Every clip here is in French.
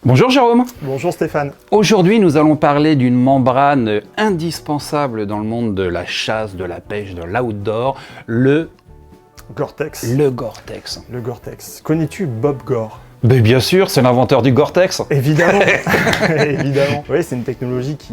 Bonjour Jérôme. Bonjour Stéphane. Aujourd'hui, nous allons parler d'une membrane indispensable dans le monde de la chasse, de la pêche, de l'outdoor, le Gore-Tex. Le Gore-Tex. Le Gore-Tex. Connais-tu Bob Gore? Ben bien sûr, c'est l'inventeur du Gore-Tex. Évidemment, évidemment. Oui, c'est une technologie qui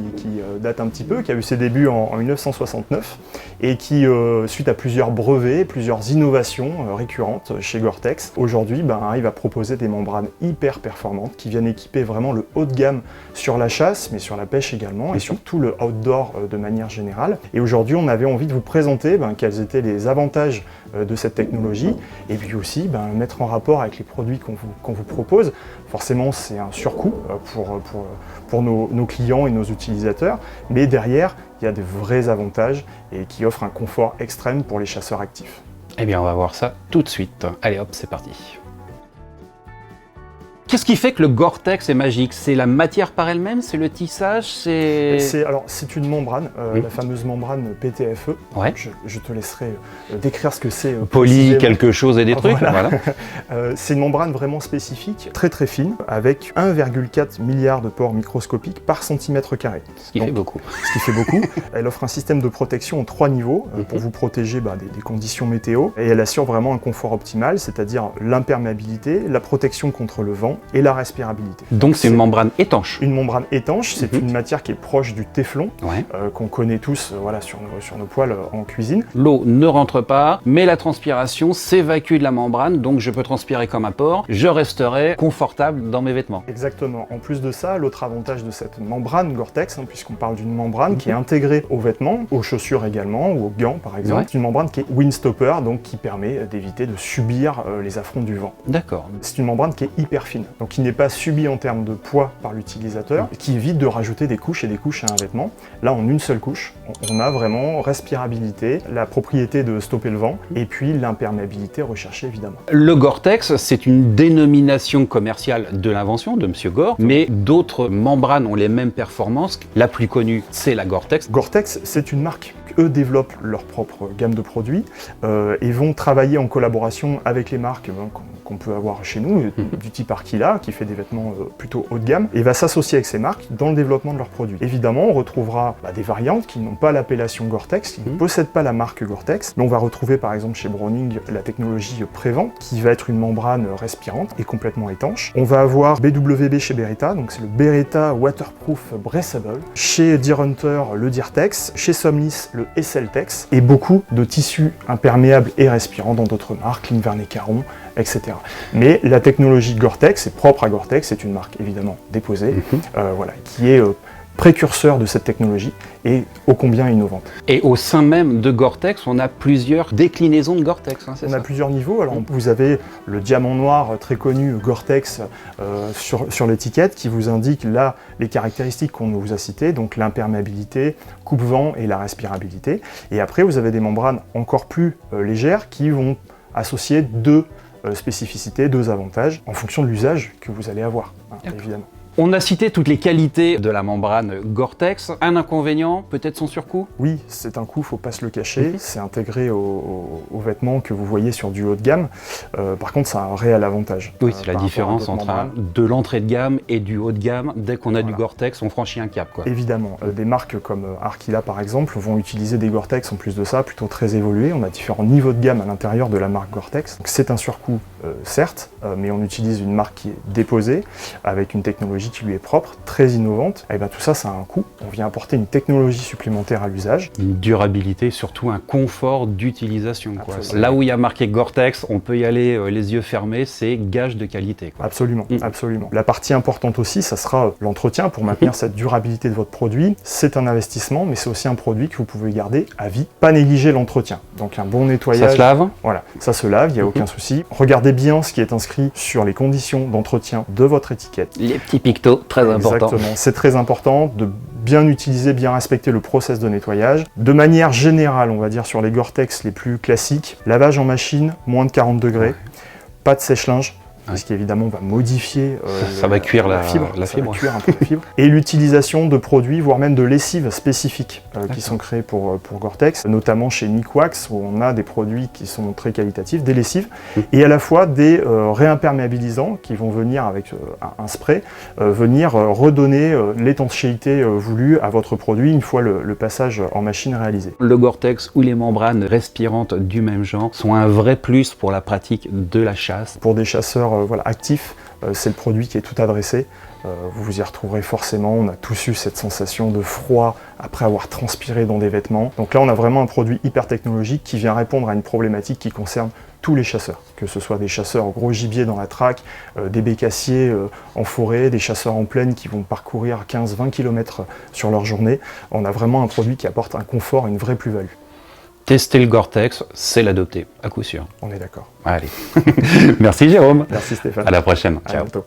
date un petit peu, qui a eu ses débuts en 1969 et qui, suite à plusieurs brevets, plusieurs innovations récurrentes chez Gore-Tex, aujourd'hui arrive à proposer des membranes hyper performantes qui viennent équiper vraiment le haut de gamme sur la chasse, mais sur la pêche également et surtout le outdoor de manière générale. Et aujourd'hui, on avait envie de vous présenter quels étaient les avantages de cette technologie et puis aussi mettre en rapport avec les produits qu'on vous propose. Forcément, c'est un surcoût pour nos clients et nos utilisateurs, mais derrière, il y a de vrais avantages et qui offrent un confort extrême pour les chasseurs actifs. Eh bien, on va voir ça tout de suite. Allez hop, c'est parti. Qu'est-ce qui fait que le Gore-Tex est magique? C'est la matière par elle-même? C'est le tissage? C'est une membrane, la fameuse membrane PTFE. Ouais. Je te laisserai décrire ce que c'est. Poly, quelque chose et des trucs. Voilà. C'est une membrane vraiment spécifique, très très fine, avec 1,4 milliard de pores microscopiques par centimètre carré. Ce qui fait beaucoup. Ce qui fait beaucoup. Elle offre un système de protection en 3 niveaux pour vous protéger des conditions météo. Et elle assure vraiment un confort optimal, c'est-à-dire l'imperméabilité, la protection contre le vent et la respirabilité. Donc c'est une membrane étanche. Une membrane étanche, c'est une matière qui est proche du téflon, qu'on connaît tous sur nos poêles en cuisine. L'eau ne rentre pas, mais la transpiration s'évacue de la membrane, donc je peux transpirer comme un porc, je resterai confortable dans mes vêtements. Exactement. En plus de ça, l'autre avantage de cette membrane Gore-Tex, puisqu'on parle d'une membrane qui est intégrée aux vêtements, aux chaussures également, ou aux gants par exemple, c'est une membrane qui est windstopper, donc qui permet d'éviter de subir les affronts du vent. D'accord. C'est une membrane qui est hyper fine, donc qui n'est pas subie en termes de poids par l'utilisateur, qui évite de rajouter des couches et des couches à un vêtement. Là, en une seule couche, on a vraiment respirabilité, la propriété de stopper le vent, et puis l'imperméabilité recherchée évidemment. Le Gore-Tex, c'est une dénomination commerciale de l'invention de Monsieur Gore, mais d'autres membranes ont les mêmes performances. La plus connue, c'est la Gore-Tex. Gore-Tex, c'est une marque. Eux développent leur propre gamme de produits et vont travailler en collaboration avec les marques qu'on peut avoir chez nous, du type Arkila, qui fait des vêtements plutôt haut de gamme, et va s'associer avec ces marques dans le développement de leurs produits. Évidemment, on retrouvera des variantes qui n'ont pas l'appellation Gore-Tex, qui ne possèdent pas la marque Gore-Tex, mais on va retrouver par exemple chez Browning la technologie Prévent, qui va être une membrane respirante et complètement étanche. On va avoir BWB chez Beretta, donc c'est le Beretta Waterproof Breathable. Chez Deer Hunter, le Deer-Tex. Chez Somnis, le SL-Tex. Et beaucoup de tissus imperméables et respirants dans d'autres marques, Inverness Caron, etc. Mais la technologie Gore-Tex est propre à Gore-Tex, c'est une marque évidemment déposée, qui est précurseur de cette technologie et ô combien innovante. Et au sein même de Gore-Tex, on a plusieurs déclinaisons de Gore-Tex, c'est ça? On a plusieurs niveaux. Alors vous avez le diamant noir très connu Gore-Tex sur l'étiquette qui vous indique là les caractéristiques qu'on vous a citées, donc l'imperméabilité, coupe-vent et la respirabilité. Et après vous avez des membranes encore plus légères qui vont associer deux spécificités, deux avantages en fonction de l'usage que vous allez avoir, évidemment. On a cité toutes les qualités de la membrane Gore-Tex. Un inconvénient, peut-être son surcoût? Oui, c'est un coût, faut pas se le cacher. C'est intégré aux vêtements que vous voyez sur du haut de gamme. Par contre, ça a un réel avantage. Oui, c'est la différence entre de l'entrée de gamme et du haut de gamme. Dès qu'on a du Gore-Tex, on franchit un cap, quoi. Évidemment. Des marques comme Arkila, par exemple, vont utiliser des Gore-Tex en plus de ça, plutôt très évolués. On a différents niveaux de gamme à l'intérieur de la marque Gore-Tex. C'est un surcoût, certes, mais on utilise une marque qui est déposée, avec une technologie qui lui est propre, très innovante, et tout ça, ça a un coût. On vient apporter une technologie supplémentaire à l'usage. Une durabilité, surtout un confort d'utilisation. Là où il y a marqué Gore-Tex, on peut y aller les yeux fermés, c'est gage de qualité, quoi. Absolument, absolument. La partie importante aussi, ça sera l'entretien pour maintenir cette durabilité de votre produit. C'est un investissement, mais c'est aussi un produit que vous pouvez garder à vie. Pas négliger l'entretien. Donc un bon nettoyage. Ça se lave? Voilà, ça se lave, il n'y a aucun souci. Regardez bien ce qui est inscrit sur les conditions d'entretien de votre étiquette. Les petits pictos, très important. Exactement, c'est très important de bien utiliser, bien respecter le process de nettoyage. De manière générale, on va dire sur les Gore-Tex les plus classiques, lavage en machine, moins de 40 degrés, pas de sèche-linge, ce qui évidemment va modifier ça va cuire la fibre. Ça va cuire un peu la fibre. Et l'utilisation de produits, voire même de lessives spécifiques qui sont créés pour Gore-Tex, notamment chez Nikwax, où on a des produits qui sont très qualitatifs, des lessives, et à la fois des réimperméabilisants qui vont venir avec un spray, venir redonner l'étanchéité voulue à votre produit une fois le passage en machine réalisé. Le Gore-Tex ou les membranes respirantes du même genre sont un vrai plus pour la pratique de la chasse. Pour des chasseurs actifs, c'est le produit qui est tout adressé. Vous vous y retrouverez forcément, on a tous eu cette sensation de froid après avoir transpiré dans des vêtements. Donc là on a vraiment un produit hyper technologique qui vient répondre à une problématique qui concerne tous les chasseurs, que ce soit des chasseurs gros gibier dans la traque, des bécassiers en forêt, des chasseurs en plaine qui vont parcourir 15-20 km sur leur journée. On a vraiment un produit qui apporte un confort, une vraie plus-value. Tester le Gore-Tex, c'est l'adopter, à coup sûr. On est d'accord. Allez. Merci Jérôme. Merci Stéphane. À la prochaine. À Ciao. bientôt.